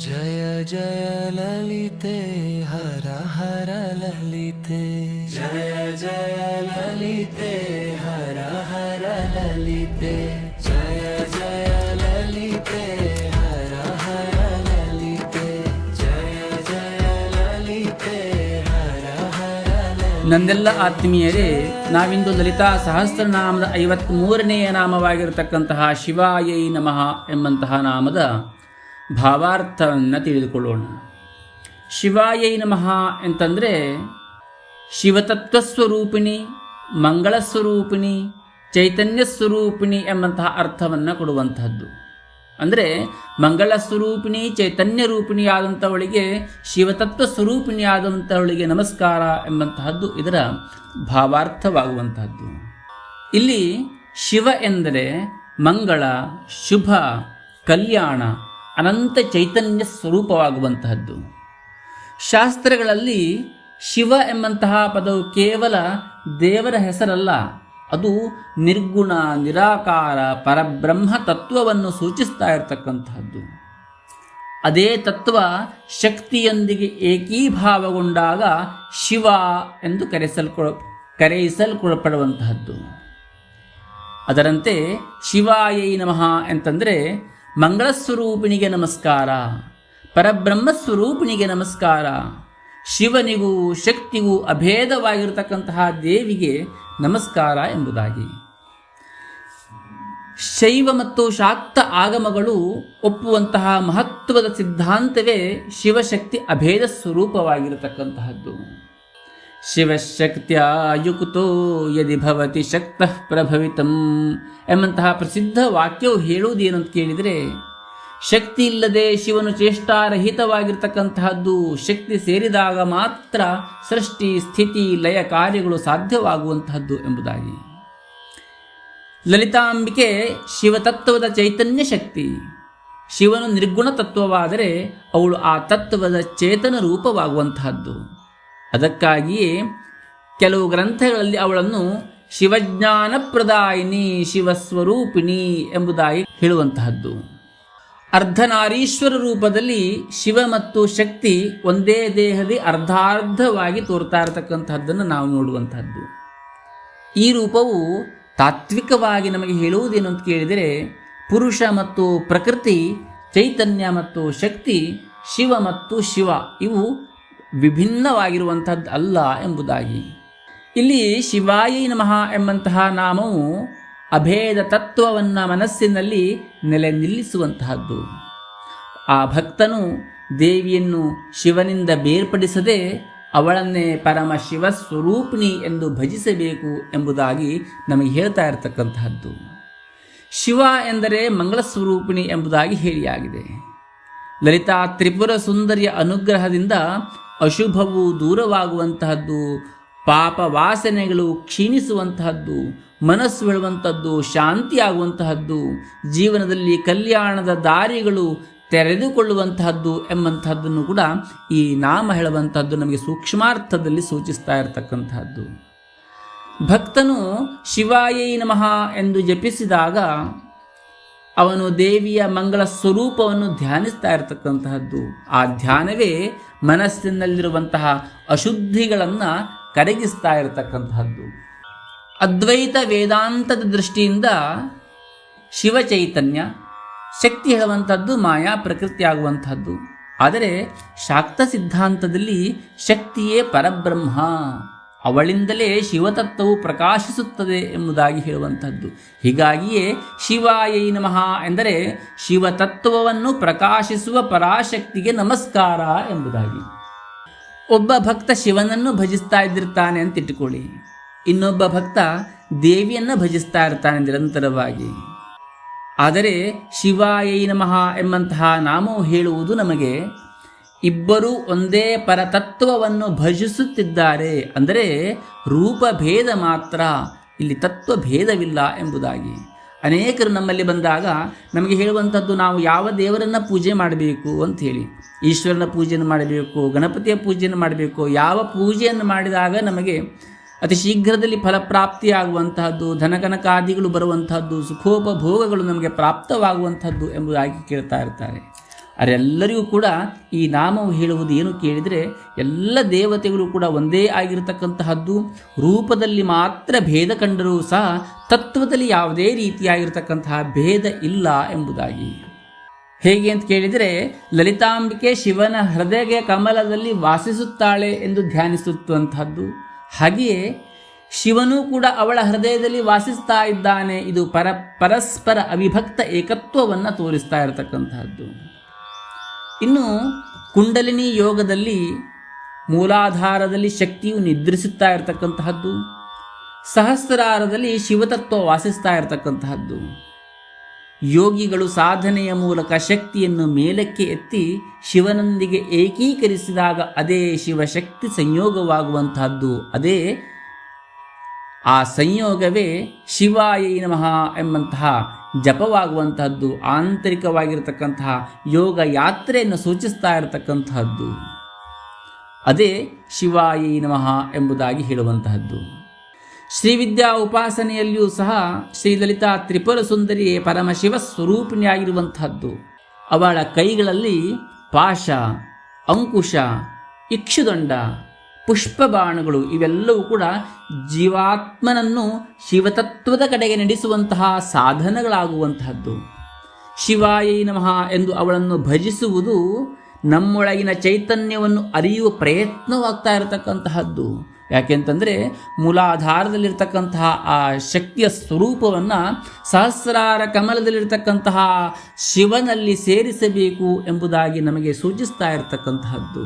ಜಯ ಜಯ ಲಲಿತೆ ಹರ ಹರ ಲಲಿತೆ ಜಯ ಜಯ ಲಲಿತೆ ಹರ ಹರ ಲಲಿತೆ ಜಯ ಜಯ ಲಲಿತೆ ಹರ ಹರ ಲಲಿತೆ ಜಯ ಜಯ ಲಲಿತೆ ಹರ ಹರ ಲಲಿತೆ. ನನ್ನೆಲ್ಲ ಆತ್ಮೀಯರೇ, ನಾವಿಂದು ಲಲಿತಾ ಸಹಸ್ರನಾಮದ 53ನೇ ನಾಮವಾಗಿರತಕ್ಕಂತಹ ಶಿವಾಯೈ ನಮಃ ಎಂಬಂತಹ ನಾಮದ ಭಾವಾರ್ಥವನ್ನು ತಿಳಿದುಕೊಳ್ಳೋಣ. ಶಿವಾಯೈ ನಮಃ ಅಂತಂದರೆ ಶಿವತತ್ವಸ್ವರೂಪಿಣಿ, ಮಂಗಳ ಸ್ವರೂಪಿಣಿ, ಚೈತನ್ಯ ಸ್ವರೂಪಿಣಿ ಎಂಬಂತಹ ಅರ್ಥವನ್ನು ಕೊಡುವಂತಹದ್ದು. ಅಂದರೆ ಮಂಗಳ ಸ್ವರೂಪಿಣಿ, ಚೈತನ್ಯ ರೂಪಿಣಿಯಾದಂಥವಳಿಗೆ, ಶಿವತತ್ವ ಸ್ವರೂಪಿಣಿಯಾದಂಥವಳಿಗೆ ನಮಸ್ಕಾರ ಎಂಬಂತಹದ್ದು ಇದರ ಭಾವಾರ್ಥವಾಗುವಂತಹದ್ದು. ಇಲ್ಲಿ ಶಿವ ಎಂದರೆ ಮಂಗಳ, ಶುಭ, ಕಲ್ಯಾಣ, ಅನಂತ ಚೈತನ್ಯ ಸ್ವರೂಪವಾಗುವಂತಹದ್ದು. ಶಾಸ್ತ್ರಗಳಲ್ಲಿ ಶಿವ ಎಂಬಂತಹ ಪದವು ಕೇವಲ ದೇವರ ಹೆಸರಲ್ಲ, ಅದು ನಿರ್ಗುಣ, ನಿರಾಕಾರ, ಪರಬ್ರಹ್ಮ ತತ್ವವನ್ನು ಸೂಚಿಸ್ತಾ ಇರತಕ್ಕಂತಹದ್ದು. ಅದೇ ತತ್ವ ಶಕ್ತಿಯೊಂದಿಗೆ ಏಕೀಭಾವಗೊಂಡಾಗ ಶಿವ ಎಂದು ಕರೆಯಿಸಲ್ಪಡುವಂತಹದ್ದು. ಅದರಂತೆ ಶಿವಾಯೈ ನಮಃ ಅಂತಂದರೆ ಮಂಗಳಸ್ವರೂಪಿಣಿಗೆ ನಮಸ್ಕಾರ, ಪರಬ್ರಹ್ಮಸ್ವರೂಪಿಣಿಗೆ ನಮಸ್ಕಾರ, ಶಿವನಿಗೂ ಶಕ್ತಿಗೂ ಅಭೇದವಾಗಿರತಕ್ಕಂತಹ ದೇವಿಗೆ ನಮಸ್ಕಾರ ಎಂಬುದಾಗಿ. ಶೈವ ಮತ್ತು ಶಾಕ್ತ ಆಗಮಗಳು ಒಪ್ಪುವಂತಹ ಮಹತ್ವದ ಸಿದ್ಧಾಂತವೇ ಶಿವಶಕ್ತಿ ಅಭೇದ ಸ್ವರೂಪವಾಗಿರತಕ್ಕಂತಹದ್ದು. ಶಿವಶಕ್ತಿಯ ಯುಕ್ತೋ ಯದಿ ಭವತಿ ಶಕ್ತಃ ಪ್ರಭವಿತಂ ಎಂಬಂತಹ ಪ್ರಸಿದ್ಧ ವಾಕ್ಯವು ಹೇಳುವುದೇನಂತ ಕೇಳಿದರೆ, ಶಕ್ತಿ ಇಲ್ಲದೆ ಶಿವನು ಚೇಷ್ಟಾರಹಿತವಾಗಿರ್ತಕ್ಕಂತಹದ್ದು. ಶಕ್ತಿ ಸೇರಿದಾಗ ಮಾತ್ರ ಸೃಷ್ಟಿ, ಸ್ಥಿತಿ, ಲಯ ಕಾರ್ಯಗಳು ಸಾಧ್ಯವಾಗುವಂತಹದ್ದು ಎಂಬುದಾಗಿ. ಲಲಿತಾಂಬಿಕೆ ಶಿವತತ್ವದ ಚೈತನ್ಯ ಶಕ್ತಿ. ಶಿವನು ನಿರ್ಗುಣ ತತ್ವವಾದರೆ ಅವಳು ಆ ತತ್ವದ ಚೇತನ ರೂಪವಾಗುವಂತಹದ್ದು. ಅದಕ್ಕಾಗಿಯೇ ಕೆಲವು ಗ್ರಂಥಗಳಲ್ಲಿ ಅವಳನ್ನು ಶಿವಜ್ಞಾನಪ್ರದಾಯಿನಿ, ಶಿವಸ್ವರೂಪಿಣಿ ಎಂಬುದಾಗಿ ಹೇಳುವಂತಹದ್ದು. ಅರ್ಧನಾರೀಶ್ವರ ರೂಪದಲ್ಲಿ ಶಿವ ಮತ್ತು ಶಕ್ತಿ ಒಂದೇ ದೇಹದಲ್ಲಿ ಅರ್ಧಾರ್ಧವಾಗಿ ತೋರ್ತಾ ಇರತಕ್ಕಂತಹದ್ದನ್ನು ನಾವು ನೋಡುವಂತಹದ್ದು. ಈ ರೂಪವು ತಾತ್ವಿಕವಾಗಿ ನಮಗೆ ಹೇಳುವುದೇನು ಅಂತ ಕೇಳಿದರೆ, ಪುರುಷ ಮತ್ತು ಪ್ರಕೃತಿ, ಚೈತನ್ಯ ಮತ್ತು ಶಕ್ತಿ, ಶಿವ ಮತ್ತು ಶಿವ ಇವು ವಿಭಿನ್ನವಾಗಿರುವಂಥದ್ದು ಅಲ್ಲ ಎಂಬುದಾಗಿ. ಇಲ್ಲಿ ಶಿವಾಯೈ ನಮಃ ಎಂಬಂತಹ ನಾಮವು ಅಭೇದ ತತ್ವವನ್ನು ಮನಸ್ಸಿನಲ್ಲಿ ನೆಲೆ ನಿಲ್ಲಿಸುವಂತಹದ್ದು. ಆ ಭಕ್ತನು ದೇವಿಯನ್ನು ಶಿವನಿಂದ ಬೇರ್ಪಡಿಸದೆ ಅವಳನ್ನೇ ಪರಮ ಶಿವ ಸ್ವರೂಪಿಣಿ ಎಂದು ಭಜಿಸಬೇಕು ಎಂಬುದಾಗಿ ನಮಗೆ ಹೇಳ್ತಾ ಇರತಕ್ಕಂತಹದ್ದು. ಶಿವ ಎಂದರೆ ಮಂಗಳ ಸ್ವರೂಪಿಣಿ ಎಂಬುದಾಗಿ ಹೇಳಿಯಾಗಿದೆ. ಲಲಿತಾ ತ್ರಿಪುರ ಸುಂದರಿಯ ಅನುಗ್ರಹದಿಂದ ಅಶುಭವು ದೂರವಾಗುವಂತಹದ್ದು, ಪಾಪ ವಾಸನೆಗಳು ಕ್ಷೀಣಿಸುವಂತಹದ್ದು, ಮನಸ್ಸು ಹೇಳುವಂಥದ್ದು ಶಾಂತಿಯಾಗುವಂತಹದ್ದು, ಜೀವನದಲ್ಲಿ ಕಲ್ಯಾಣದ ದಾರಿಗಳು ತೆರೆದುಕೊಳ್ಳುವಂತಹದ್ದು ಎಂಬಂತಹದ್ದನ್ನು ಕೂಡ ಈ ನಾಮ ಹೇಳುವಂತಹದ್ದು ನಮಗೆ ಸೂಕ್ಷ್ಮಾರ್ಥದಲ್ಲಿ ಸೂಚಿಸ್ತಾ ಇರತಕ್ಕಂತಹದ್ದು. ಭಕ್ತನು ಶಿವಾಯೈ ನಮಃ ಎಂದು ಜಪಿಸಿದಾಗ ಅವನು ದೇವಿಯ ಮಂಗಳ ಸ್ವರೂಪವನ್ನು ಧ್ಯಾನಿಸ್ತಾ ಇರತಕ್ಕಂತಹದ್ದು. ಆ ಧ್ಯಾನವೇ ಮನಸ್ಸಿನಲ್ಲಿರುವಂತಹ ಅಶುದ್ಧಿಗಳನ್ನು ಕರಗಿಸ್ತಾ ಇರತಕ್ಕಂತಹದ್ದು. ಅದ್ವೈತ ವೇದಾಂತದ ದೃಷ್ಟಿಯಿಂದ ಶಿವಚೈತನ್ಯ, ಶಕ್ತಿ ಹೇಳುವಂಥದ್ದು ಮಾಯಾ ಪ್ರಕೃತಿ ಆಗುವಂಥದ್ದು. ಆದರೆ ಶಾಕ್ತ ಸಿದ್ಧಾಂತದಲ್ಲಿ ಶಕ್ತಿಯೇ ಪರಬ್ರಹ್ಮ, ಅವಳಿಂದಲೇ ಶಿವತತ್ವವು ಪ್ರಕಾಶಿಸುತ್ತದೆ ಎಂಬುದಾಗಿ ಹೇಳುವಂಥದ್ದು. ಹೀಗಾಗಿಯೇ ಶಿವಾಯೈ ನಮಃ ಎಂದರೆ ಶಿವತತ್ವವನ್ನು ಪ್ರಕಾಶಿಸುವ ಪರಾಶಕ್ತಿಗೆ ನಮಸ್ಕಾರ ಎಂಬುದಾಗಿ. ಒಬ್ಬ ಭಕ್ತ ಶಿವನನ್ನು ಭಜಿಸ್ತಾ ಇದ್ದಿರ್ತಾನೆ ಅಂತ ಇಟ್ಟುಕೊಳ್ಳಿ, ಇನ್ನೊಬ್ಬ ಭಕ್ತ ದೇವಿಯನ್ನು ಭಜಿಸ್ತಾ ಇರ್ತಾನೆ ನಿರಂತರವಾಗಿ. ಆದರೆ ಶಿವಾಯೈ ನಮಃ ಎಂಬಂತಹ ನಾಮವು ಹೇಳುವುದು ನಮಗೆ ಇಬ್ಬರೂ ಒಂದೇ ಪರತತ್ವವನ್ನು ಭಜಿಸುತ್ತಿದ್ದಾರೆ, ಅಂದರೆ ರೂಪಭೇದ ಮಾತ್ರ, ಇಲ್ಲಿ ತತ್ವಭೇದವಿಲ್ಲ ಎಂಬುದಾಗಿ. ಅನೇಕರು ನಮ್ಮಲ್ಲಿ ಬಂದಾಗ ನಮಗೆ ಹೇಳುವಂಥದ್ದು, ನಾವು ಯಾವ ದೇವರನ್ನು ಪೂಜೆ ಮಾಡಬೇಕು ಅಂಥೇಳಿ, ಈಶ್ವರನ ಪೂಜೆಯನ್ನು ಮಾಡಬೇಕು, ಗಣಪತಿಯ ಪೂಜೆಯನ್ನು ಮಾಡಬೇಕು, ಯಾವ ಪೂಜೆಯನ್ನು ಮಾಡಿದಾಗ ನಮಗೆ ಅತಿ ಶೀಘ್ರದಲ್ಲಿ ಫಲಪ್ರಾಪ್ತಿಯಾಗುವಂತಹದ್ದು, ಧನಕನಕಾದಿಗಳು ಬರುವಂತಹದ್ದು, ಸುಖೋಪಭೋಗಗಳು ನಮಗೆ ಪ್ರಾಪ್ತವಾಗುವಂಥದ್ದು ಎಂಬುದಾಗಿ ಕೇಳ್ತಾ ಇರ್ತಾರೆ. ಅವರೆಲ್ಲರಿಗೂ ಕೂಡ ಈ ನಾಮವು ಹೇಳುವುದು ಏನು ಕೇಳಿದರೆ, ಎಲ್ಲ ದೇವತೆಗಳು ಕೂಡ ಒಂದೇ ಆಗಿರತಕ್ಕಂತಹದ್ದು, ರೂಪದಲ್ಲಿ ಮಾತ್ರ ಭೇದ ಕಂಡರೂ ಸಹ ತತ್ವದಲ್ಲಿ ಯಾವುದೇ ರೀತಿಯಾಗಿರತಕ್ಕಂತಹ ಭೇದ ಇಲ್ಲ ಎಂಬುದಾಗಿ. ಹೇಗೆ ಅಂತ ಕೇಳಿದರೆ, ಲಲಿತಾಂಬಿಕೆ ಶಿವನ ಹೃದಯ ಕಮಲದಲ್ಲಿ ವಾಸಿಸುತ್ತಾಳೆ ಎಂದು ಧ್ಯಾನಿಸುತ್ತಂಥದ್ದು, ಹಾಗೆಯೇ ಶಿವನೂ ಕೂಡ ಅವಳ ಹೃದಯದಲ್ಲಿ ವಾಸಿಸ್ತಾ ಇದ್ದಾನೆ. ಇದು ಪರಸ್ಪರ ಅವಿಭಕ್ತ ಏಕತ್ವವನ್ನು ತೋರಿಸ್ತಾ ಇರತಕ್ಕಂತಹದ್ದು. ಇನ್ನು ಕುಂಡಲಿನಿ ಯೋಗದಲ್ಲಿ ಮೂಲಾಧಾರದಲ್ಲಿ ಶಕ್ತಿಯು ನಿದ್ರಿಸುತ್ತಾ ಇರತಕ್ಕಂತಹದ್ದು, ಸಹಸ್ರಾರದಲ್ಲಿ ಶಿವತತ್ವ ವಾಸಿಸ್ತಾ ಇರತಕ್ಕಂತಹದ್ದು. ಯೋಗಿಗಳು ಸಾಧನೆಯ ಮೂಲಕ ಶಕ್ತಿಯನ್ನು ಮೇಲಕ್ಕೆ ಎತ್ತಿ ಶಿವನೊಂದಿಗೆ ಏಕೀಕರಿಸಿದಾಗ ಅದೇ ಶಿವಶಕ್ತಿ ಸಂಯೋಗವಾಗುವಂತಹದ್ದು. ಅದೇ ಆ ಸಂಯೋಗವೇ ಶಿವಾಯೈ ನಮಃ ಎಂಬಂತಹ ಜಪವಾಗುವಂತಹದ್ದು, ಆಂತರಿಕವಾಗಿರತಕ್ಕಂತಹ ಯೋಗ ಯಾತ್ರೆಯನ್ನು ಸೂಚಿಸ್ತಾ ಇರತಕ್ಕಂತಹದ್ದು. ಅದೇ ಶಿವಾಯೈ ನಮಃ ಎಂಬುದಾಗಿ ಹೇಳುವಂತಹದ್ದು. ಶ್ರೀವಿದ್ಯಾ ಉಪಾಸನೆಯಲ್ಲಿಯೂ ಸಹ ಶ್ರೀಲಲಿತಾ ತ್ರಿಪುರ ಸುಂದರಿಯೇ ಪರಮಶಿವ ಸ್ವರೂಪಿಣಿಯಾಗಿರುವಂತಹದ್ದು. ಅವಳ ಕೈಗಳಲ್ಲಿ ಪಾಶ, ಅಂಕುಶ, ಇಕ್ಷುದಂಡ, ಪುಷ್ಪಬಾಣಗಳು ಇವೆಲ್ಲವೂ ಕೂಡ ಜೀವಾತ್ಮನನ್ನು ಶಿವತತ್ವದ ಕಡೆಗೆ ನಡೆಸುವಂತಹ ಸಾಧನಗಳಾಗುವಂತಹದ್ದು. ಶಿವಾಯೈ ನಮಃ ಎಂದು ಅವಳನ್ನು ಭಜಿಸುವುದು ನಮ್ಮೊಳಗಿನ ಚೈತನ್ಯವನ್ನು ಅರಿಯುವ ಪ್ರಯತ್ನವಾಗ್ತಾ ಇರತಕ್ಕಂತಹದ್ದು. ಯಾಕೆಂತಂದರೆ ಮೂಲಾಧಾರದಲ್ಲಿರ್ತಕ್ಕಂತಹ ಆ ಶಕ್ತಿಯ ಸ್ವರೂಪವನ್ನು ಸಹಸ್ರಾರ ಕಮಲದಲ್ಲಿರ್ತಕ್ಕಂತಹ ಶಿವನಲ್ಲಿ ಸೇರಿಸಬೇಕು ಎಂಬುದಾಗಿ ನಮಗೆ ಸೂಚಿಸ್ತಾ ಇರತಕ್ಕಂತಹದ್ದು.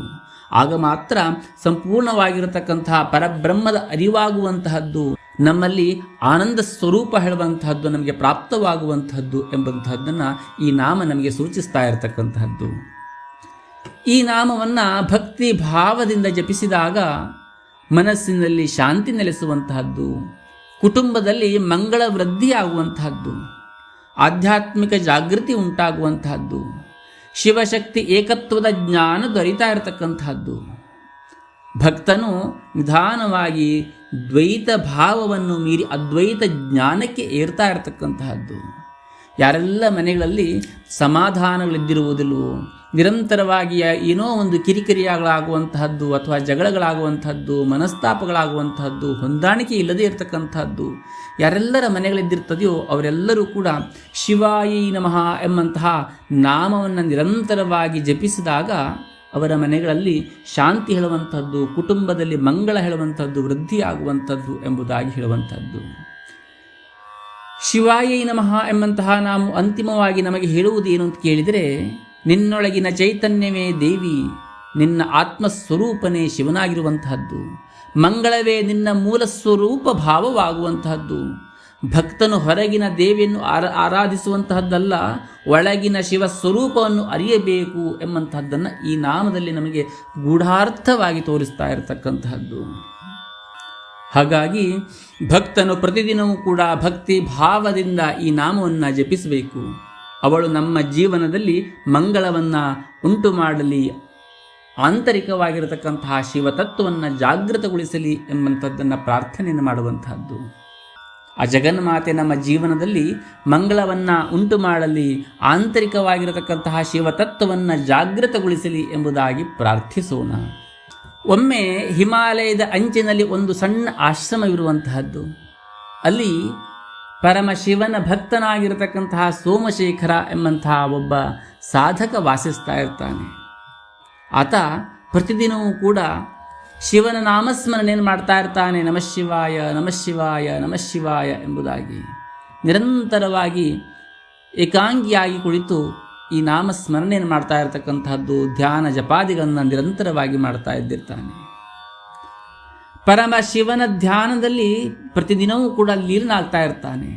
ಆಗ ಮಾತ್ರ ಸಂಪೂರ್ಣವಾಗಿರತಕ್ಕಂತಹ ಪರಬ್ರಹ್ಮದ ಅರಿವಾಗುವಂತಹದ್ದು, ನಮ್ಮಲ್ಲಿ ಆನಂದ ಸ್ವರೂಪ ಹೇಳುವಂತಹದ್ದು ನಮಗೆ ಪ್ರಾಪ್ತವಾಗುವಂತಹದ್ದು ಎಂಬಂತಹದ್ದನ್ನು ಈ ನಾಮ ನಮಗೆ ಸೂಚಿಸ್ತಾ ಇರತಕ್ಕಂತಹದ್ದು. ಈ ನಾಮವನ್ನು ಭಕ್ತಿ ಭಾವದಿಂದ ಜಪಿಸಿದಾಗ ಮನಸ್ಸಿನಲ್ಲಿ ಶಾಂತಿ ನೆಲೆಸುವಂತಹದ್ದು, ಕುಟುಂಬದಲ್ಲಿ ಮಂಗಳ ವೃದ್ಧಿಯಾಗುವಂತಹದ್ದು, ಆಧ್ಯಾತ್ಮಿಕ ಜಾಗೃತಿ ಉಂಟಾಗುವಂತಹದ್ದು, ಶಿವಶಕ್ತಿ ಏಕತ್ವದ ಜ್ಞಾನ ದೊರೀತಾ ಇರತಕ್ಕಂತಹದ್ದು. ಭಕ್ತನು ನಿಧಾನವಾಗಿ ದ್ವೈತ ಭಾವವನ್ನು ಮೀರಿ ಅದ್ವೈತ ಜ್ಞಾನಕ್ಕೆ ಏರ್ತಾ ಇರತಕ್ಕಂತಹದ್ದು. ಯಾರೆಲ್ಲ ಮನೆಗಳಲ್ಲಿ ಸಮಾಧಾನಗಳಿದ್ದಿರುವುದಿಲ್ಲವೋ, ನಿರಂತರವಾಗಿ ಏನೋ ಒಂದು ಕಿರಿಕಿರಿಗಳಾಗುವಂತಹದ್ದು ಅಥವಾ ಜಗಳಗಳಾಗುವಂತಹದ್ದು, ಮನಸ್ತಾಪಗಳಾಗುವಂತಹದ್ದು, ಹೊಂದಾಣಿಕೆ ಇಲ್ಲದೇ ಇರತಕ್ಕಂತಹದ್ದು ಯಾರೆಲ್ಲರ ಮನೆಗಳಿದ್ದಿರ್ತದೆಯೋ ಅವರೆಲ್ಲರೂ ಕೂಡ ಶಿವಾಯೈ ನಮಃ ಎಂಬಂತಹ ನಾಮವನ್ನು ನಿರಂತರವಾಗಿ ಜಪಿಸಿದಾಗ ಅವರ ಮನೆಗಳಲ್ಲಿ ಶಾಂತಿ ಹೇಳುವಂಥದ್ದು, ಕುಟುಂಬದಲ್ಲಿ ಮಂಗಳ ಹೇಳುವಂಥದ್ದು, ವೃದ್ಧಿಯಾಗುವಂಥದ್ದು ಎಂಬುದಾಗಿ ಹೇಳುವಂಥದ್ದು. ಶಿವಾಯೈ ನಮಃ ಎಂಬಂತಹ ನಾವು ಅಂತಿಮವಾಗಿ ನಮಗೆ ಹೇಳುವುದೇನು ಅಂತ ಕೇಳಿದರೆ, ನಿನ್ನೊಳಗಿನ ಚೈತನ್ಯವೇ ದೇವಿ, ನಿನ್ನ ಆತ್ಮಸ್ವರೂಪನೇ ಶಿವನಾಗಿರುವಂತಹದ್ದು, ಮಂಗಳವೇ ನಿನ್ನ ಮೂಲ ಸ್ವರೂಪ ಭಾವವಾಗುವಂತಹದ್ದು. ಭಕ್ತನು ಹೊರಗಿನ ದೇವಿಯನ್ನು ಆರಾಧಿಸುವಂತಹದ್ದಲ್ಲ, ಒಳಗಿನ ಶಿವ ಸ್ವರೂಪವನ್ನು ಅರಿಯಬೇಕು ಎಂಬಂತಹದ್ದನ್ನು ಈ ನಾಮದಲ್ಲಿ ನಮಗೆ ಗೂಢಾರ್ಥವಾಗಿ ತೋರಿಸ್ತಾ ಇರತಕ್ಕಂತಹದ್ದು. ಹಾಗಾಗಿ ಭಕ್ತನು ಪ್ರತಿದಿನವೂ ಕೂಡ ಭಕ್ತಿ ಭಾವದಿಂದ ಈ ನಾಮವನ್ನು ಜಪಿಸಬೇಕು. ಅವಳು ನಮ್ಮ ಜೀವನದಲ್ಲಿ ಮಂಗಳವನ್ನು ಉಂಟು ಮಾಡಲಿ, ಆಂತರಿಕವಾಗಿರತಕ್ಕಂತಹ ಶಿವತತ್ವವನ್ನು ಜಾಗೃತಗೊಳಿಸಲಿ ಎಂಬಂಥದ್ದನ್ನು ಪ್ರಾರ್ಥನೆಯನ್ನು ಮಾಡುವಂತಹದ್ದು. ಆ ಜಗನ್ಮಾತೆ ನಮ್ಮ ಜೀವನದಲ್ಲಿ ಮಂಗಳವನ್ನು ಉಂಟು ಮಾಡಲಿ, ಆಂತರಿಕವಾಗಿರತಕ್ಕಂತಹ ಶಿವತತ್ವವನ್ನು ಜಾಗೃತಗೊಳಿಸಲಿ ಎಂಬುದಾಗಿ ಪ್ರಾರ್ಥಿಸೋಣ. ಒಮ್ಮೆ ಹಿಮಾಲಯದ ಅಂಚಿನಲ್ಲಿ ಒಂದು ಸಣ್ಣ ಆಶ್ರಮವಿರುವಂತಹದ್ದು. ಅಲ್ಲಿ ಪರಮಶಿವನ ಭಕ್ತನಾಗಿರತಕ್ಕಂತಹ ಸೋಮಶೇಖರ ಎಂಬಂತಹ ಒಬ್ಬ ಸಾಧಕ ವಾಸಿಸ್ತಾ ಇರ್ತಾನೆ. ಆತ ಪ್ರತಿದಿನವೂ ಕೂಡ ಶಿವನ ನಾಮಸ್ಮರಣೆಯನ್ನು ಮಾಡ್ತಾ ಇರ್ತಾನೆ. ನಮಃ ಶಿವಾಯ ನಮಃ ಶಿವಾಯ ನಮಃ ಶಿವಾಯ ಎಂಬುದಾಗಿ ನಿರಂತರವಾಗಿ ಏಕಾಂಗಿಯಾಗಿ ಕುಳಿತು ಈ ನಾಮಸ್ಮರಣೆಯನ್ನು ಮಾಡ್ತಾ ಇರತಕ್ಕಂತಹದ್ದು, ಧ್ಯಾನ ಜಪಾದಿಗಳನ್ನು ನಿರಂತರವಾಗಿ ಮಾಡ್ತಾ ಇದ್ದಿರ್ತಾನೆ. ಪರಮ ಶಿವನ ಧ್ಯಾನದಲ್ಲಿ ಪ್ರತಿದಿನವೂ ಕೂಡ ಲೀನನಾಗ್ತಾ ಇರ್ತಾನೆ.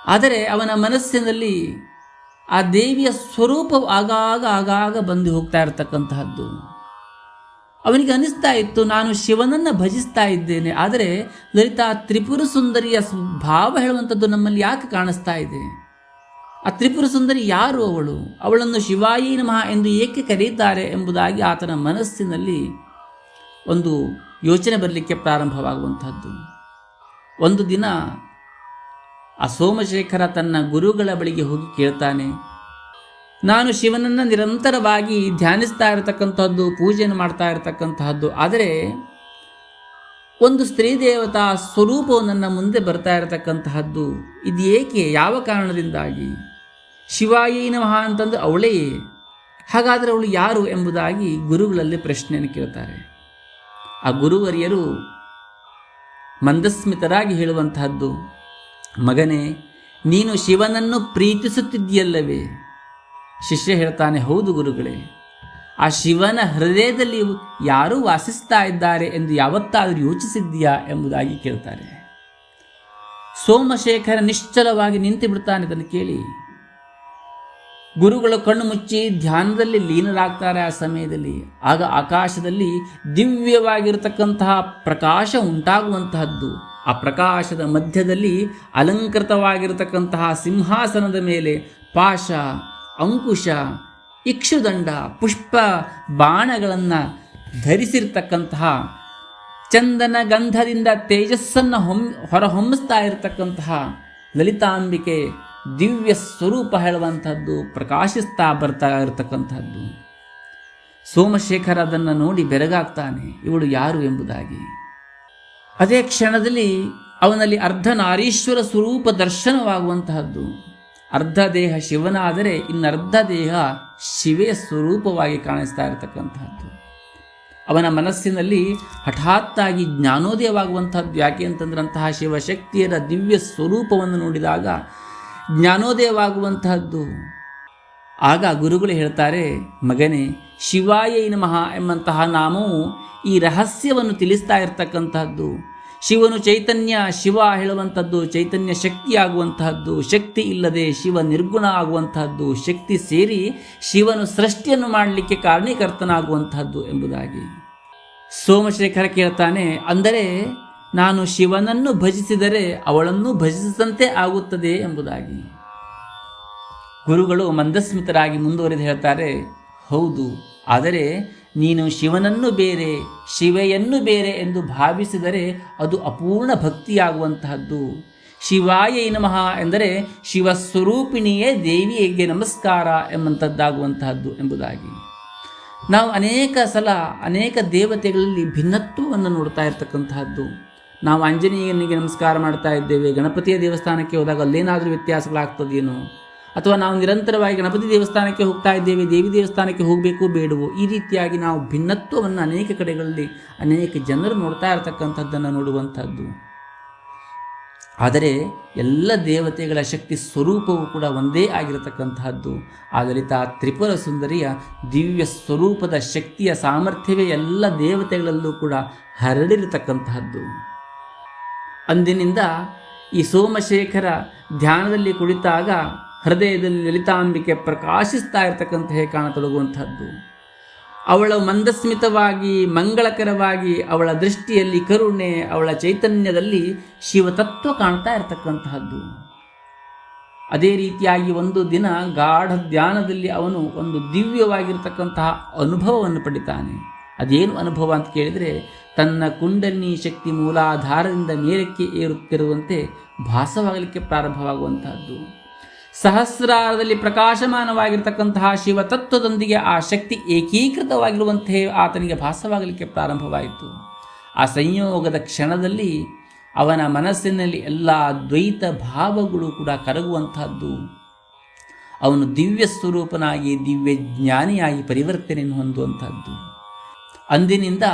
ಆದರೆ ಅವನ ಮನಸ್ಸಿನಲ್ಲಿ ಆ ದೇವಿಯ ಸ್ವರೂಪವು ಆಗಾಗ ಬಂದು ಹೋಗ್ತಾ ಇರತಕ್ಕಂತಹದ್ದು. ಅವನಿಗೆ ಅನಿಸ್ತಾ ಇತ್ತು, ನಾನು ಶಿವನನ್ನು ಭಜಿಸ್ತಾ ಇದ್ದೇನೆ, ಆದರೆ ಲಲಿತಾ ತ್ರಿಪುರ ಸುಂದರಿಯ ಭಾವ ಹೇಳುವಂಥದ್ದು ನಮ್ಮಲ್ಲಿ ಯಾಕೆ ಕಾಣಿಸ್ತಾ ಇದೆ? ಆ ತ್ರಿಪುರ ಸುಂದರಿ ಯಾರು? ಅವಳನ್ನು ಶಿವಾಯೈ ನಮಃ ಎಂದು ಏಕೆ ಕರೆಯುತ್ತಾರೆ ಎಂಬುದಾಗಿ ಆತನ ಮನಸ್ಸಿನಲ್ಲಿ ಒಂದು ಯೋಚನೆ ಬರಲಿಕ್ಕೆ ಪ್ರಾರಂಭವಾಗುವಂಥದ್ದು. ಒಂದು ದಿನ ಆ ಸೋಮಶೇಖರ ತನ್ನ ಗುರುಗಳ ಬಳಿಗೆ ಹೋಗಿ ಕೇಳ್ತಾನೆ, ನಾನು ಶಿವನನ್ನು ನಿರಂತರವಾಗಿ ಧ್ಯಾನಿಸ್ತಾ ಇರತಕ್ಕಂಥದ್ದು, ಪೂಜೆಯನ್ನು ಮಾಡ್ತಾ ಇರತಕ್ಕಂತಹದ್ದು. ಆದರೆ ಒಂದು ಸ್ತ್ರೀ ದೇವತಾ ಸ್ವರೂಪವು ನನ್ನ ಮುಂದೆ ಬರ್ತಾ ಇರತಕ್ಕಂತಹದ್ದು, ಇದು ಏಕೆ, ಯಾವ ಕಾರಣದಿಂದಾಗಿ? ಶಿವಾಯಿ ನಮಃ ಅಂತಂದು ಅವಳೇ, ಹಾಗಾದರೆ ಅವಳು ಯಾರು ಎಂಬುದಾಗಿ ಗುರುಗಳಲ್ಲಿ ಪ್ರಶ್ನೆಯನ್ನು ಕೇಳ್ತಾರೆ. ಆ ಗುರುವರಿಯರು ಮಂದಸ್ಮಿತರಾಗಿ ಹೇಳುವಂತಹದ್ದು, ಮಗನೇ, ನೀನು ಶಿವನನ್ನು ಪ್ರೀತಿಸುತ್ತಿದ್ದೀಯಲ್ಲವೇ? ಶಿಷ್ಯ ಹೇಳ್ತಾನೆ, ಹೌದು ಗುರುಗಳೇ. ಆ ಶಿವನ ಹೃದಯದಲ್ಲಿ ಯಾರು ವಾಸಿಸ್ತಾ ಇದ್ದಾರೆ ಎಂದು ಯಾವತ್ತಾದರೂ ಯೋಚಿಸಿದ್ದೀಯಾ ಎಂಬುದಾಗಿ ಕೇಳ್ತಾರೆ. ಸೋಮಶೇಖರ ನಿಶ್ಚಲವಾಗಿ ನಿಂತು ಬಿಡ್ತಾನೆ. ಇದನ್ನು ಕೇಳಿ ಗುರುಗಳು ಕಣ್ಣು ಮುಚ್ಚಿ ಧ್ಯಾನದಲ್ಲಿ ಲೀನರಾಗ್ತಾರೆ. ಆ ಸಮಯದಲ್ಲಿ ಆಗ ಆಕಾಶದಲ್ಲಿ ದಿವ್ಯವಾಗಿರತಕ್ಕಂತಹ ಪ್ರಕಾಶ ಉಂಟಾಗುವಂತಹದ್ದು. ಆ ಪ್ರಕಾಶದ ಮಧ್ಯದಲ್ಲಿ ಅಲಂಕೃತವಾಗಿರತಕ್ಕಂತಹ ಸಿಂಹಾಸನದ ಮೇಲೆ ಪಾಶ, ಅಂಕುಶ, ಇಕ್ಷುದಂಡ, ಪುಷ್ಪ ಬಾಣಗಳನ್ನು ಧರಿಸಿರ್ತಕ್ಕಂತಹ, ಚಂದನ ಗಂಧದಿಂದ ತೇಜಸ್ಸನ್ನು ಹೊರಹೊಮ್ಮಿಸ್ತಾ ಇರತಕ್ಕಂತಹ ಲಲಿತಾಂಬಿಕೆ ದಿವ್ಯ ಸ್ವರೂಪ ಹೇಳುವಂಥದ್ದು, ಪ್ರಕಾಶಿಸ್ತಾ ಬರ್ತಾ ಇರತಕ್ಕಂಥದ್ದು. ಸೋಮಶೇಖರ ಅದನ್ನು ನೋಡಿ ಬೆರಗಾಗ್ತಾನೆ, ಇವಳು ಯಾರು ಎಂಬುದಾಗಿ. ಅದೇ ಕ್ಷಣದಲ್ಲಿ ಅವನಲ್ಲಿ ಅರ್ಧನಾರೀಶ್ವರ ಸ್ವರೂಪ ದರ್ಶನವಾಗುವಂತಹದ್ದು. ಅರ್ಧ ದೇಹ ಶಿವನಾದರೆ ಇನ್ನರ್ಧ ದೇಹ ಶಿವೆಯ ಸ್ವರೂಪವಾಗಿ ಕಾಣಿಸ್ತಾ ಇರತಕ್ಕಂತಹದ್ದು. ಅವನ ಮನಸ್ಸಿನಲ್ಲಿ ಹಠಾತ್ತಾಗಿ ಜ್ಞಾನೋದಯವಾಗುವಂತಹದ್ದು. ಯಾಕೆ ಅಂತಂದ್ರೆ ಅಂತಹ ಶಿವಶಕ್ತಿಯರ ದಿವ್ಯ ಸ್ವರೂಪವನ್ನು ನೋಡಿದಾಗ ಜ್ಞಾನೋದಯವಾಗುವಂತಹದ್ದು. ಆಗ ಗುರುಗಳು ಹೇಳ್ತಾರೆ, ಮಗನೇ, ಶಿವಾಯ ನಮಃ ಎಂಬಂತಹ ನಾಮವು ಈ ರಹಸ್ಯವನ್ನು ತಿಳಿಸ್ತಾ ಇರತಕ್ಕಂತಹದ್ದು. ಶಿವನು ಚೈತನ್ಯ, ಶಿವ ಹೇಳುವಂಥದ್ದು ಚೈತನ್ಯ ಶಕ್ತಿಯಾಗುವಂತಹದ್ದು. ಶಕ್ತಿ ಇಲ್ಲದೆ ಶಿವ ನಿರ್ಗುಣ ಆಗುವಂತಹದ್ದು. ಶಕ್ತಿ ಸೇರಿ ಶಿವನು ಸೃಷ್ಟಿಯನ್ನು ಮಾಡಲಿಕ್ಕೆ ಕಾರಣೀಕರ್ತನಾಗುವಂತಹದ್ದು ಎಂಬುದಾಗಿ. ಸೋಮಶೇಖರ ಕೇಳ್ತಾನೆ, ಅಂದರೆ ನಾನು ಶಿವನನ್ನು ಭಜಿಸಿದರೆ ಅವಳನ್ನು ಭಜಿಸಿದಂತೆ ಆಗುತ್ತದೆ ಎಂಬುದಾಗಿ. ಗುರುಗಳು ಮಂದಸ್ಮಿತರಾಗಿ ಮುಂದುವರೆದು ಹೇಳ್ತಾರೆ, ಹೌದು, ಆದರೆ ನೀನು ಶಿವನನ್ನು ಬೇರೆ, ಶಿವೆಯನ್ನು ಬೇರೆ ಎಂದು ಭಾವಿಸಿದರೆ ಅದು ಅಪೂರ್ಣ ಭಕ್ತಿಯಾಗುವಂತಹದ್ದು. ಶಿವಾಯ ನಮಃ ಎಂದರೆ ಶಿವಸ್ವರೂಪಿಣಿಯೇ ದೇವಿಯಗೆ ನಮಸ್ಕಾರ ಎಂಬಂಥದ್ದಾಗುವಂತಹದ್ದು ಎಂಬುದಾಗಿ. ನಾವು ಅನೇಕ ಸಲ ಅನೇಕ ದೇವತೆಗಳಲ್ಲಿ ಭಿನ್ನತ್ವವನ್ನು ನೋಡ್ತಾ ಇರ್ತಕ್ಕಂತಹದ್ದು. ನಾವು ಆಂಜನೇಯನಿಗೆ ನಮಸ್ಕಾರ ಮಾಡ್ತಾ ಇದ್ದೇವೆ, ಗಣಪತಿಯ ದೇವಸ್ಥಾನಕ್ಕೆ ಹೋದಾಗ ಅಲ್ಲೇನಾದರೂ ವ್ಯತ್ಯಾಸಗಳಾಗ್ತದೇನೋ, ಅಥವಾ ನಾವು ನಿರಂತರವಾಗಿ ಗಣಪತಿ ದೇವಸ್ಥಾನಕ್ಕೆ ಹೋಗ್ತಾ ಇದ್ದೇವೆ, ದೇವಿ ದೇವಸ್ಥಾನಕ್ಕೆ ಹೋಗಬೇಕು ಬೇಡವೋ, ಈ ರೀತಿಯಾಗಿ ನಾವು ಭಿನ್ನತ್ವವನ್ನು ಅನೇಕ ಕಡೆಗಳಲ್ಲಿ ಅನೇಕ ಜನರು ನೋಡ್ತಾ ಇರತಕ್ಕಂಥದ್ದನ್ನು ನೋಡುವಂಥದ್ದು. ಆದರೆ ಎಲ್ಲ ದೇವತೆಗಳ ಶಕ್ತಿ ಸ್ವರೂಪವೂ ಕೂಡ ಒಂದೇ ಆಗಿರತಕ್ಕಂತಹದ್ದು. ಆದರಿತ ತ್ರಿಪುರ ಸುಂದರಿಯ ದಿವ್ಯ ಸ್ವರೂಪದ ಶಕ್ತಿಯ ಸಾಮರ್ಥ್ಯವೇ ಎಲ್ಲ ದೇವತೆಗಳಲ್ಲೂ ಕೂಡ ಹರಡಿರತಕ್ಕಂತಹದ್ದು. ಅಂದಿನಿಂದ ಈ ಸೋಮಶೇಖರ ಧ್ಯಾನದಲ್ಲಿ ಕುಳಿತಾಗ ಹೃದಯದಲ್ಲಿ ಲಲಿತಾಂಬಿಕೆ ಪ್ರಕಾಶಿಸ್ತಾ ಇರತಕ್ಕಂತಹ ಕಾಣತೊಡಗುವಂಥದ್ದು. ಅವಳ ಮಂದಸ್ಮಿತವಾಗಿ ಮಂಗಳಕರವಾಗಿ ಅವಳ ದೃಷ್ಟಿಯಲ್ಲಿ ಕರುಣೆ, ಅವಳ ಚೈತನ್ಯದಲ್ಲಿ ಶಿವತತ್ವ ಕಾಣ್ತಾ ಇರತಕ್ಕಂತಹದ್ದು. ಅದೇ ರೀತಿಯಾಗಿ ಒಂದು ದಿನ ಗಾಢ ಧ್ಯಾನದಲ್ಲಿ ಅವನು ಒಂದು ದಿವ್ಯವಾಗಿರ್ತಕ್ಕಂತಹ ಅನುಭವವನ್ನು ಪಡಿತಾನೆ. ಅದೇನು ಅನುಭವ ಅಂತ ಕೇಳಿದರೆ, ತನ್ನ ಕುಂಡಲಿನಿ ಶಕ್ತಿ ಮೂಲಾಧಾರದಿಂದ ಮೇಲಕ್ಕೆ ಏರುತ್ತಿರುವಂತೆ ಭಾಸವಾಗಲಿಕ್ಕೆ ಪ್ರಾರಂಭವಾಗುವಂತಹದ್ದು. ಸಹಸ್ರಾರದಲ್ಲಿ ಪ್ರಕಾಶಮಾನವಾಗಿರ್ತಕ್ಕಂತಹ ಶಿವತತ್ವದೊಂದಿಗೆ ಆ ಶಕ್ತಿ ಏಕೀಕೃತವಾಗಿರುವಂತೆ ಆತನಿಗೆ ಭಾಸವಾಗಲಿಕ್ಕೆ ಪ್ರಾರಂಭವಾಯಿತು. ಆ ಸಂಯೋಗದ ಕ್ಷಣದಲ್ಲಿ ಅವನ ಮನಸ್ಸಿನಲ್ಲಿ ಎಲ್ಲ ದ್ವೈತ ಭಾವಗಳು ಕೂಡ ಕರಗುವಂತಹದ್ದು. ಅವನು ದಿವ್ಯ ಸ್ವರೂಪನಾಗಿ ದಿವ್ಯ ಜ್ಞಾನಿಯಾಗಿ ಪರಿವರ್ತನೆಯನ್ನು ಹೊಂದುವಂತಹದ್ದು. ಅಂದಿನಿಂದ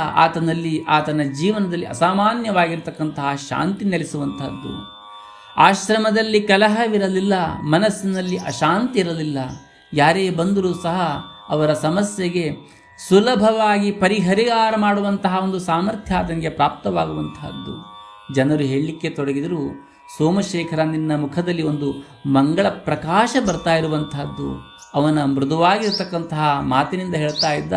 ಆತನ ಜೀವನದಲ್ಲಿ ಅಸಾಮಾನ್ಯವಾಗಿರ್ತಕ್ಕಂತಹ ಶಾಂತಿ ನೆಲೆಸುವಂತಹದ್ದು. ಆಶ್ರಮದಲ್ಲಿ ಕಲಹವಿರಲಿಲ್ಲ, ಮನಸ್ಸಿನಲ್ಲಿ ಅಶಾಂತಿ ಇರಲಿಲ್ಲ. ಯಾರೇ ಬಂದರೂ ಸಹ ಅವರ ಸಮಸ್ಯೆಗೆ ಸುಲಭವಾಗಿ ಪರಿಹಾರ ಮಾಡುವಂತಹ ಒಂದು ಸಾಮರ್ಥ್ಯ ಆತನಿಗೆ ಪ್ರಾಪ್ತವಾಗುವಂತಹದ್ದು. ಜನರು ಹೇಳಲಿಕ್ಕೆ ತೊಡಗಿದರೂ, ಸೋಮಶೇಖರ, ನಿನ್ನ ಮುಖದಲ್ಲಿ ಒಂದು ಮಂಗಳ ಪ್ರಕಾಶ ಬರ್ತಾ ಇರುವಂತಹದ್ದು. ಅವನ ಮೃದುವಾಗಿರತಕ್ಕಂತಹ ಮಾತಿನಿಂದ ಹೇಳ್ತಾ ಇದ್ದ,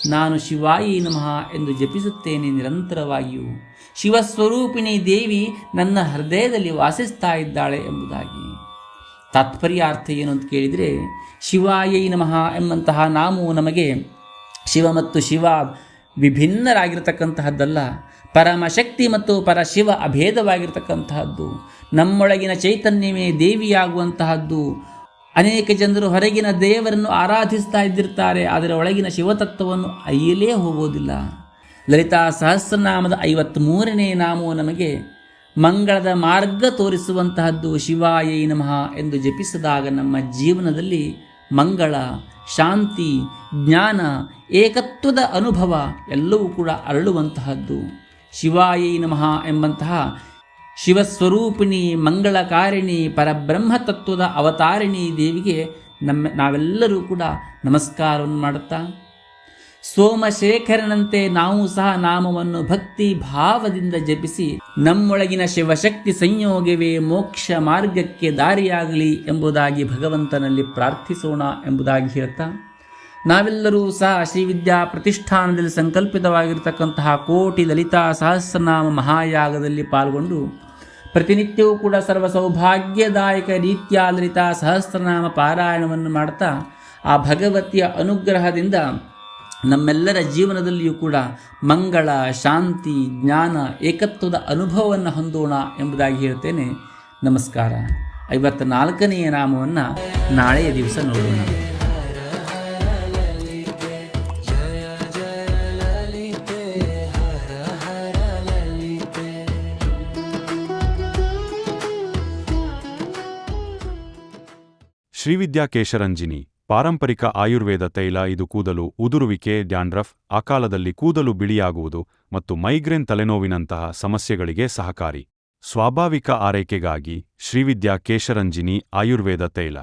ನಾನು ಶಿವಾಯಿ ನಮಃ ಎಂದು ಜಪಿಸುತ್ತೇನೆ ನಿರಂತರವಾಗಿಯೂ. ಶಿವಸ್ವರೂಪಿಣಿ ದೇವಿ ನನ್ನ ಹೃದಯದಲ್ಲಿ ವಾಸಿಸ್ತಾ ಇದ್ದಾಳೆ ಎಂಬುದಾಗಿ. ತಾತ್ಪರ್ಯಾರ್ಥ ಏನು ಅಂತ ಕೇಳಿದರೆ, ಶಿವಾಯೈ ನಮಃ ಎಂಬಂತಹ ನಾಮವು ನಮಗೆ ಶಿವ ಮತ್ತು ಶಿವ ವಿಭಿನ್ನರಾಗಿರ್ತಕ್ಕಂತಹದ್ದಲ್ಲ, ಪರಮಶಕ್ತಿ ಮತ್ತು ಪರಶಿವ ಅಭೇದವಾಗಿರ್ತಕ್ಕಂತಹದ್ದು. ನಮ್ಮೊಳಗಿನ ಚೈತನ್ಯವೇ ದೇವಿಯಾಗುವಂತಹದ್ದು. ಅನೇಕ ಜನರು ಹೊರಗಿನ ದೇವರನ್ನು ಆರಾಧಿಸ್ತಾ ಇದ್ದಿರ್ತಾರೆ, ಆದರೆ ಒಳಗಿನ ಶಿವತತ್ವವನ್ನು ಅಯ್ಯಲೇ ಹೋಗೋದಿಲ್ಲ. ಲಲಿತಾ ಸಹಸ್ರನಾಮದ 53ನೇ ನಾಮವು ನಮಗೆ ಮಂಗಳದ ಮಾರ್ಗ ತೋರಿಸುವಂತಹದ್ದು. ಶಿವಾಯೈ ನಮಃ ಎಂದು ಜಪಿಸಿದಾಗ ನಮ್ಮ ಜೀವನದಲ್ಲಿ ಮಂಗಳ, ಶಾಂತಿ, ಜ್ಞಾನ, ಏಕತ್ವದ ಅನುಭವ ಎಲ್ಲವೂ ಕೂಡ ಅರಳುವಂತಹದ್ದು. ಶಿವಾಯೈ ನಮಃ ಎಂಬಂತಹ ಶಿವಸ್ವರೂಪಿಣಿ, ಮಂಗಳಕಾರಿಣಿ, ಪರಬ್ರಹ್ಮ ತತ್ವದ ಅವತಾರಿಣಿ ದೇವಿಗೆ ನಾವೆಲ್ಲರೂ ಕೂಡ ನಮಸ್ಕಾರವನ್ನು ಮಾಡುತ್ತಾ, ಸೋಮಶೇಖರನಂತೆ ನಾವು ಸಹ ನಾಮವನ್ನು ಭಕ್ತಿ ಭಾವದಿಂದ ಜಪಿಸಿ ನಮ್ಮೊಳಗಿನ ಶಿವಶಕ್ತಿ ಸಂಯೋಗವೇ ಮೋಕ್ಷ ಮಾರ್ಗಕ್ಕೆ ದಾರಿಯಾಗಲಿ ಎಂಬುದಾಗಿ ಭಗವಂತನಲ್ಲಿ ಪ್ರಾರ್ಥಿಸೋಣ ಎಂಬುದಾಗಿ ಹೇಳ್ತಾ, ನಾವೆಲ್ಲರೂ ಸಹ ಶ್ರೀವಿದ್ಯಾ ಪ್ರತಿಷ್ಠಾನದಲ್ಲಿ ಸಂಕಲ್ಪಿತವಾಗಿರತಕ್ಕಂತಹ ಕೋಟಿ ಲಲಿತಾ ಸಹಸ್ರನಾಮ ಮಹಾಯಾಗದಲ್ಲಿ ಪಾಲ್ಗೊಂಡು ಪ್ರತಿನಿತ್ಯವೂ ಕೂಡ ಸರ್ವ ಸೌಭಾಗ್ಯದಾಯಕ ರೀತಿಯ ಲಲಿತಾ ಸಹಸ್ರನಾಮ ಪಾರಾಯಣವನ್ನು ಮಾಡ್ತಾ ಆ ಭಗವತಿಯ ಅನುಗ್ರಹದಿಂದ ನಮ್ಮೆಲ್ಲರ ಜೀವನದಲ್ಲಿಯೂ ಕೂಡ ಮಂಗಳ, ಶಾಂತಿ, ಜ್ಞಾನ, ಏಕತ್ವದ ಅನುಭವವನ್ನು ಹೊಂದೋಣ ಎಂಬುದಾಗಿ ಹೇಳ್ತೇನೆ. ನಮಸ್ಕಾರ. 54ನೆಯ ನಾಮವನ್ನು ನಾಳೆಯ ದಿವಸ ನೋಡೋಣ. ಶ್ರೀವಿದ್ಯಾ ಕೇಶರಂಜಿನಿ ಪಾರಂಪರಿಕ ಆಯುರ್ವೇದ ತೈಲ. ಇದು ಕೂದಲು ಉದುರುವಿಕೆ, ಡ್ಯಾಂಡ್ರಫ್, ಅಕಾಲದಲ್ಲಿ ಕೂದಲು ಬಿಳಿಯಾಗುವುದು ಮತ್ತು ಮೈಗ್ರೇನ್ ತಲೆನೋವಿನಂತಹ ಸಮಸ್ಯೆಗಳಿಗೆ ಸಹಕಾರಿ. ಸ್ವಾಭಾವಿಕ ಆರೈಕೆಗಾಗಿ ಶ್ರೀವಿದ್ಯಾ ಕೇಶರಂಜಿನಿ ಆಯುರ್ವೇದ ತೈಲ.